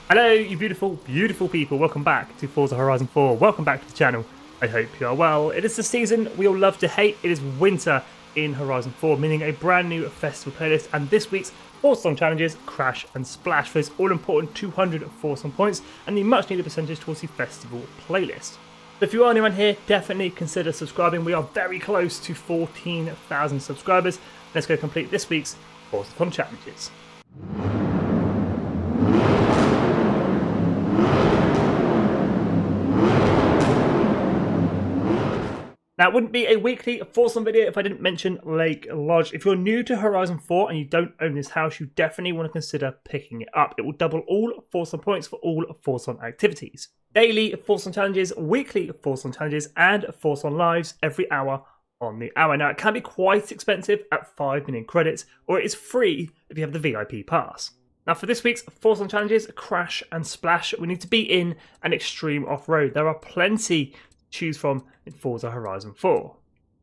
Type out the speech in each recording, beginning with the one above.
Hello you beautiful, beautiful people, welcome back to Forza Horizon 4, welcome back to the channel. I hope you are well. It is the season we all love to hate, it is winter in Horizon 4, meaning a brand new festival playlist, and this week's FORZA challenges, Crash and Splash, for its all important 200 FORZA points and the much needed percentage towards the festival playlist. So if you are new around here, definitely consider subscribing, we are very close to 14,000 subscribers. Let's go complete this week's FORZA challenges. Now, it wouldn't be a weekly FORZA video if I didn't mention Lake Lodge. If you're new to Horizon 4 and you don't own this house, you definitely want to consider picking it up. It will double all FORZA points for all FORZA activities. Daily FORZA challenges, weekly FORZA challenges, and FORZA lives every hour on the hour. Now, it can be quite expensive at 5 million credits, or it is free if you have the VIP pass. Now, for this week's FORZA challenges, Crash and Splash, we need to be in an extreme off-road. There are plenty choose from in Forza Horizon 4.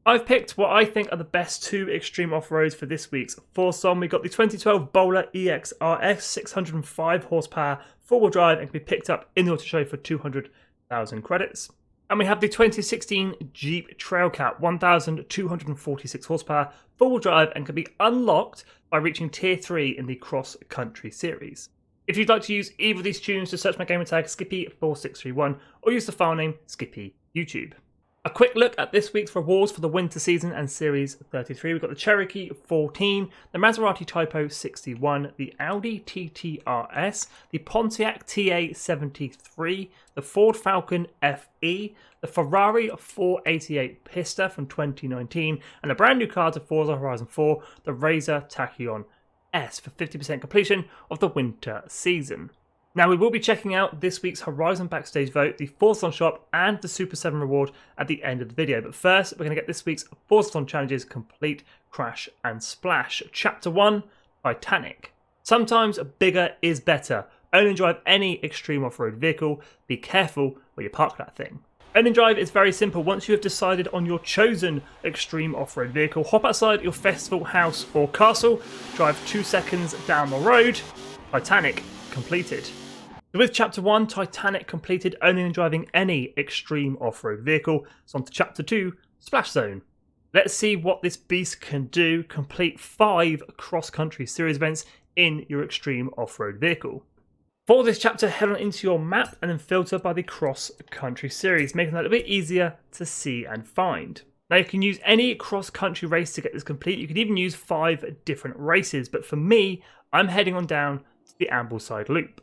I've picked what I think are the best two extreme off-roads for this week's FORZA. We got the 2012 Bowler EXR S, 605 horsepower, four-wheel drive, and can be picked up in the auto show for 200,000 credits. And we have the 2016 Jeep Trailcat, 1,246 horsepower, four-wheel drive, and can be unlocked by reaching Tier 3 in the Cross Country series. If you'd like to use either of these tunes, just search my gamer tag Skippy4631 or use the file name Skippy YouTube. A quick look at this week's rewards for the winter season and Series 33. We've got the Cherokee 14, the Maserati Typo 61, the Audi TT RS, the Pontiac TA73, the Ford Falcon FE, the Ferrari 488 Pista from 2019, and a brand new car to Forza Horizon 4, the Razor Tachyon S, for 50% completion of the winter season. Now, we will be checking out this week's Horizon Backstage vote, the FORZA shop, and the Super 7 reward at the end of the video. But first, we're going to get this week's FORZA challenges complete, Crash and Splash. Chapter 1, Titanic. Sometimes bigger is better. Own and drive any extreme off-road vehicle. Be careful where you park that thing. Own and drive is very simple. Once you have decided on your chosen extreme off-road vehicle, hop outside your festival, house, or castle, drive 2 seconds down the road. Titanic completed. So with Chapter 1, Titanic completed, owning and driving any extreme off-road vehicle. So on to Chapter 2, Splash Zone. Let's see what this beast can do. Complete 5 cross-country series events in your extreme off-road vehicle. For this chapter, head on into your map and then filter by the cross-country series, making that a little bit easier to see and find. Now, you can use any cross-country race to get this complete. You can even use 5 different races, but for me, I'm heading on down to the Ambleside loop,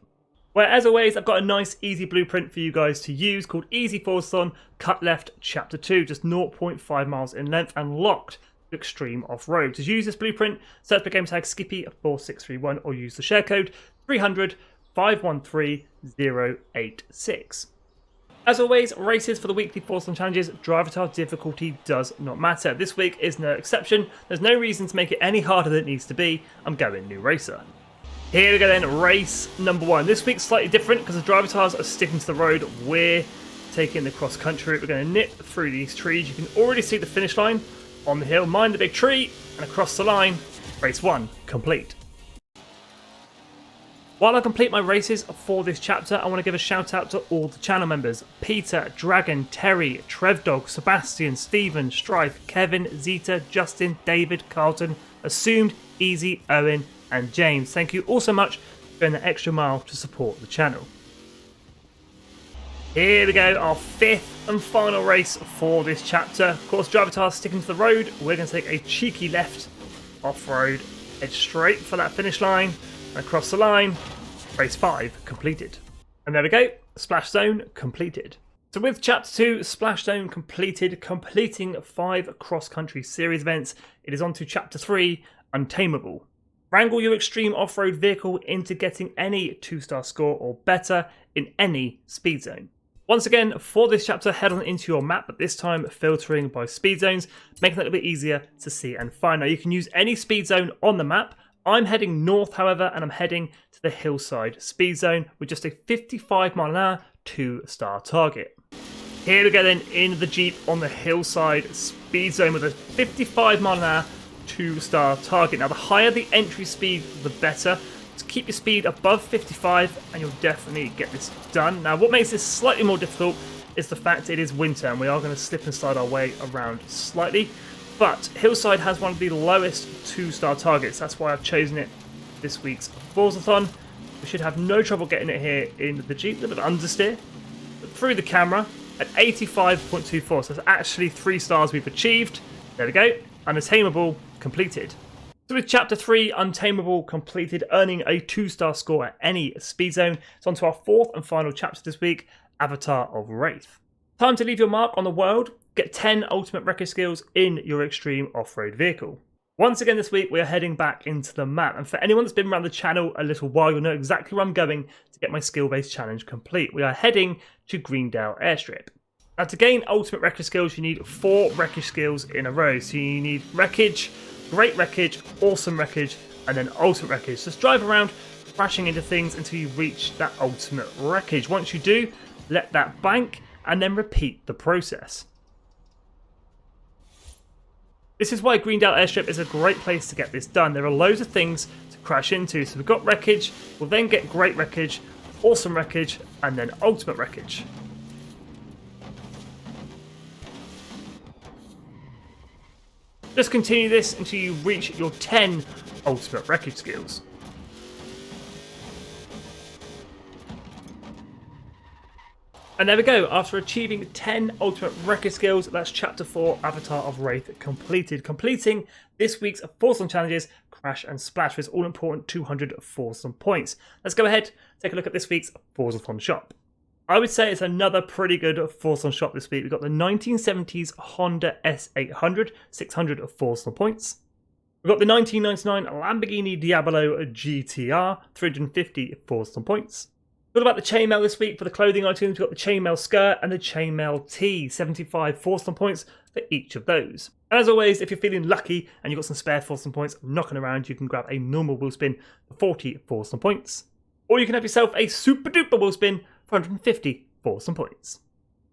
where, as always, I've got a nice easy blueprint for you guys to use called Easy FORZA Cut Left Chapter 2, just 0.5 miles in length and locked to extreme off-road. To use this blueprint, search the game tag Skippy4631 or use the share code 300-513-086. As always, races for the weekly FORZA challenges, driver tile difficulty does not matter. This week is no exception. There's no reason to make it any harder than it needs to be. I'm going new racer. Here we go then, race number 1. This week's slightly different because the driver tiles are sticking to the road. We're taking the cross-country route. We're going to nip through these trees. You can already see the finish line on the hill. Mind the big tree and across the line. Race 1 complete. While I complete my races for this chapter, I want to give a shout out to all the channel members. Peter, Dragon, Terry, Trevdog, Sebastian, Stephen, Strife, Kevin, Zeta, Justin, David, Carlton, Assumed, Easy, Owen, and James. Thank you all so much for going the extra mile to support the channel. Here we go, our 5th and final race for this chapter. Of course, driver tires sticking to the road. We're going to take a cheeky left off-road, head straight for that finish line, and across the line. Race 5 completed. And there we go, Splash Zone completed. So with Chapter 2, Splash Zone completed, completing 5 cross-country series events, it is on to Chapter 3, Untameable. Wrangle your extreme off-road vehicle into getting any 2-star score or better in any speed zone. Once again, for this chapter, head on into your map, but this time filtering by speed zones, making it a little bit easier to see and find. Now, you can use any speed zone on the map. I'm heading north, however, and I'm heading to the Hillside speed zone with just a 55 mile an hour 2-star target. Here we go then in the Jeep on the Hillside speed zone with a 55 mile an hour 2-star target. Now, the higher the entry speed, the better. Just keep your speed above 55 and you'll definitely get this done. Now, what makes this slightly more difficult is the fact it is winter and we are going to slip and slide our way around slightly. But Hillside has one of the lowest 2-star targets. That's why I've chosen it this week's Forzathon. We should have no trouble getting it here in the Jeep. A little bit of understeer, but through the camera at 85.24. So it's actually 3 stars we've achieved. There we go. Untameable completed. So with Chapter 3, Untameable completed, earning a 2-star score at any speed zone. It's on to our 4th and final chapter this week, Avatar of Wraith. Time to leave your mark on the world. Get 10 ultimate wreckage skills in your extreme off-road vehicle. Once again this week, we are heading back into the map. And for anyone that's been around the channel a little while, you'll know exactly where I'm going to get my skill-based challenge complete. We are heading to Greendale Airstrip. Now, to gain ultimate wreckage skills, you need 4 wreckage skills in a row. So you need wreckage, great wreckage, awesome wreckage, and then ultimate wreckage. Just drive around, crashing into things until you reach that ultimate wreckage. Once you do, let that bank, and then repeat the process. This is why Greendale Airstrip is a great place to get this done. There are loads of things to crash into. So we've got wreckage, we'll then get great wreckage, awesome wreckage, and then ultimate wreckage. Just continue this until you reach your 10 ultimate wreckage skills. And there we go, after achieving 10 ultimate wreckage skills, that's Chapter 4, Avatar of Wraith completed. Completing this week's Forzathon challenges, Crash and Splash, with its all-important 200 Forzathon points. Let's go ahead, take a look at this week's Forzathon shop. I would say it's another pretty good Forzathon shop this week. We've got the 1970s Honda S800, 600 Forzathon points. We've got the 1999 Lamborghini Diablo GTR, 350 Forzathon points. What about the chainmail this week? For the clothing items, we've got the chainmail skirt and the chainmail tee, 75 Forzathon points for each of those. And as always, if you're feeling lucky and you've got some spare Forzathon points knocking around, you can grab a normal wheel spin for 40 Forzathon points. Or you can have yourself a super duper wheel spin for 150 Forzathon points.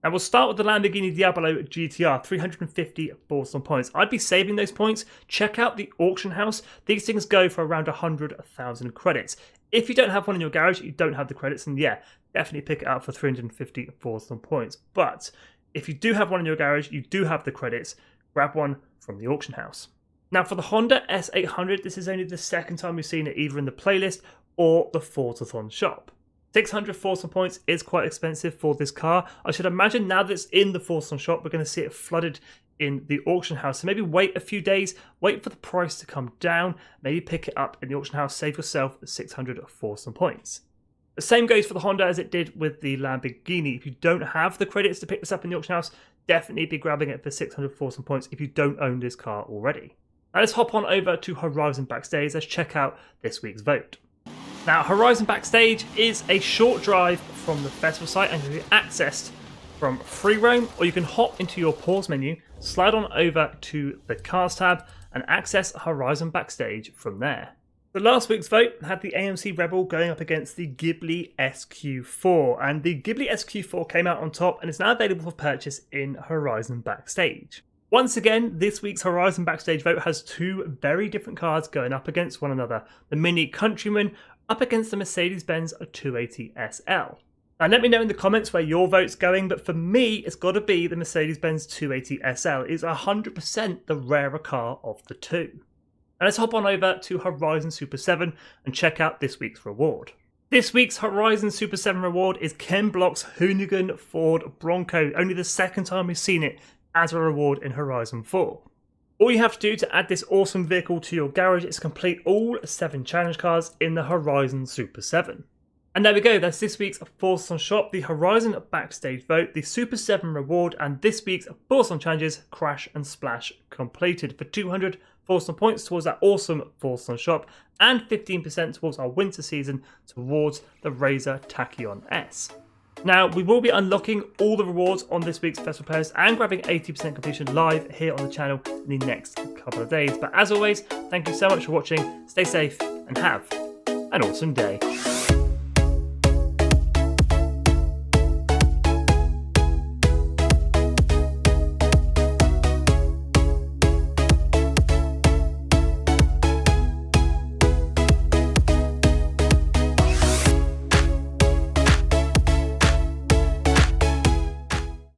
And we'll start with the Lamborghini Diablo GTR, 350 Forzathon points. I'd be saving those points. Check out the auction house. These things go for around 100,000 credits. If you don't have one in your garage, you don't have the credits, and yeah, definitely pick it up for 350 Forzathon points. But if you do have one in your garage, you do have the credits, grab one from the auction house. Now for the Honda S800, this is only the second time we've seen it either in the playlist or the Forzathon shop. 600 Forzathon points is quite expensive for this car. I should imagine now that it's in the Forzathon shop, we're going to see it flooded in the auction house. So maybe wait a few days, wait for the price to come down, maybe pick it up in the auction house, save yourself 600 Forzathon points. The same goes for the Honda as it did with the Lamborghini. If you don't have the credits to pick this up in the auction house, definitely be grabbing it for 600 Forzathon points if you don't own this car already. Now let's hop on over to Horizon Backstage. Let's check out this week's vote. Now, Horizon Backstage is a short drive from the festival site and can be accessed from free roam, or you can hop into your pause menu, slide on over to the Cars tab, and access Horizon Backstage from there. The last week's vote had the AMC Rebel going up against the Ghibli SQ4, and the Ghibli SQ4 came out on top and is now available for purchase in Horizon Backstage. Once again, this week's Horizon Backstage vote has 2 very different cars going up against one another. The Mini Countryman up against the Mercedes-Benz 280 SL. Now let me know in the comments where your vote's going, but for me, it's got to be the Mercedes-Benz 280 SL. It's 100% the rarer car of the two. And let's hop on over to Horizon Super 7 and check out this week's reward. This week's Horizon Super 7 reward is Ken Block's Hoonigan Ford Bronco, only the second time we've seen it as a reward in Horizon 4. All you have to do to add this awesome vehicle to your garage is complete all 7 challenge cars in the Horizon Super 7. And there we go, that's this week's Forzathon shop, the Horizon Backstage vote, the Super 7 reward, and this week's Forzathon challenges, Crash and Splash completed for 200 Forzathon points towards that awesome Forzathon shop, and 15% towards our winter season towards the Razor Tachyon S. Now, we will be unlocking all the rewards on this week's Festival Playlist and grabbing 80% completion live here on the channel in the next couple of days. But as always, thank you so much for watching, stay safe, and have an awesome day.